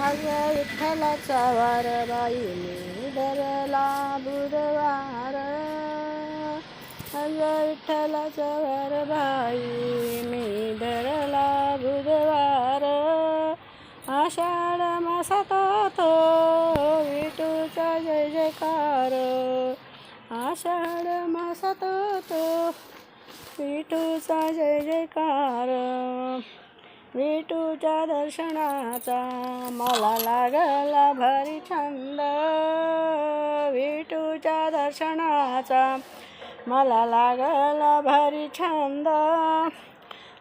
आज विठ्ठलाचा वार बाई मी धरला बुधवार. आज विठ्ठलाचा वार बाई मी धरला बुधवार. आषाढ मासात तो विठूचा जय जयकार. आषाढ मासात तो विठूचा जय जयकार. विठूच्या दर्शनाचा मला लागला भारी छंद. विठूच्या दर्शनाचा मला लागला भारी छंद.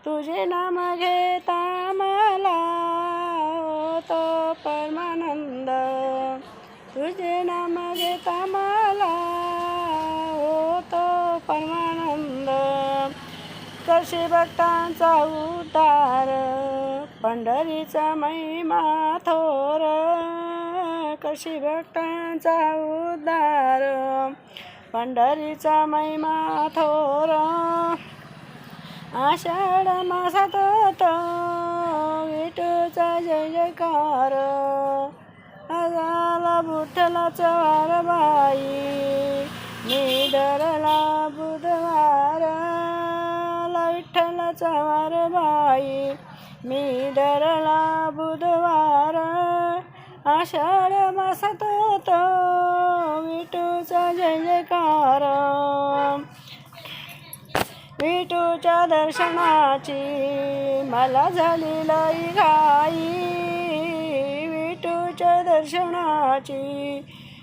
तुझे नाम घेता मला होतो परमानंद. तुझे नाम घेता मला होतो परमानंद. कशी भक्तांचा उद्धार पंढरीचा महिमा थोर. कशी भक्तांचा उद्धार पंढरीचा महिमा थोर. आषाढ मासात तो विठूचा जय जयकार. आला विठ्ठलाचा वार बाई मी धरला बुधवार. विठ्ठलाचा वार बाई मी धरला बुधवार. आषाढ मासात तो विठूचा जय जयकार. विठूच्या दर्शनाची मला झाली लई घाई. विठूच्या दर्शनाची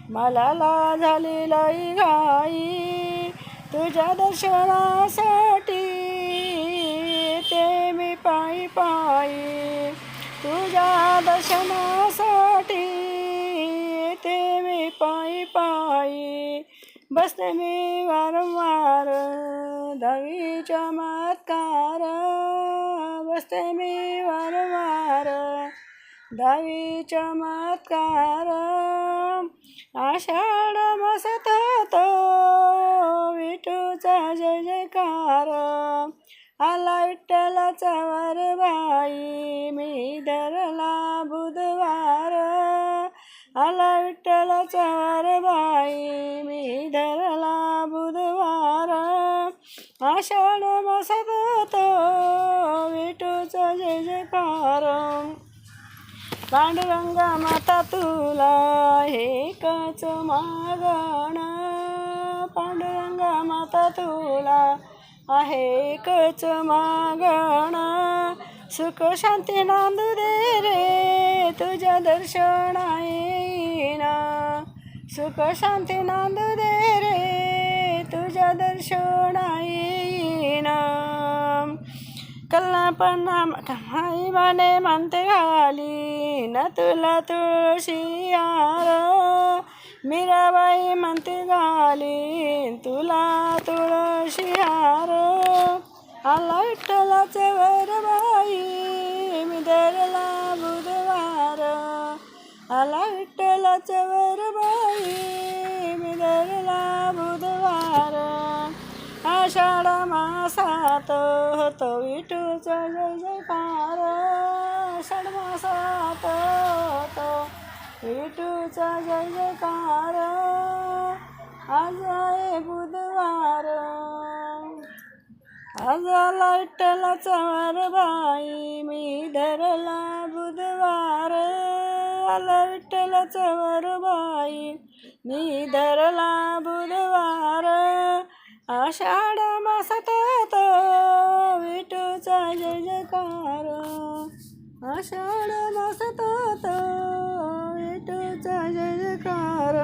मला झाली लई घाई. तुझ्या दर्शनासाठी ते मी पायी पायी. तुझ्या दर्शनासाठी ते मी पायी पायी. बसते मी वारंवार दहावी चमत्कार. बसते मी वारंवार दहावी चमत्कार. आषाढ मासात तो विठूचा जय जयकार. आला विठ्ठलाचा वार बाई मी धरला बुधवार. आला विठ्ठलाचा वार बाई मी धरला बुधवार. आषाढ मासात तो विठूचा जय जयकार. पांडुरंगा माता तुला एकच मागण. पांडुरंगा माता तुला आहे एकच मागण. सुख शांती नांदू दे रे तुझ्या दर्शना येईना. सुख शांती नांदू दे रे तुझ्या दर्शना येईना. कल्पना माई माने म्हणते घाली न तुला तुळशी हार. मीराबाई म्हणते घाली तुला तुळशी हार. आला विठ्ठलाचा वार बाई मी धरला बुधवार. आला विठ्ठलाचा वार बाई मी धरला बुधवार. आषाढ मासात होतो विठूचा जय जयकार. आषाढ मासात होतो विठूचा जय जयकार. आज आहे बुधवार. आज आला विठ्ठलाचा वार बाई मी धरला बुधवार. आला विठ्ठलाचा वार बाई मी धरला बुधवार. आषाढ मासात तो विठूचा जय जयकार. आषाढ मासात तो विठूचा जय जयकार.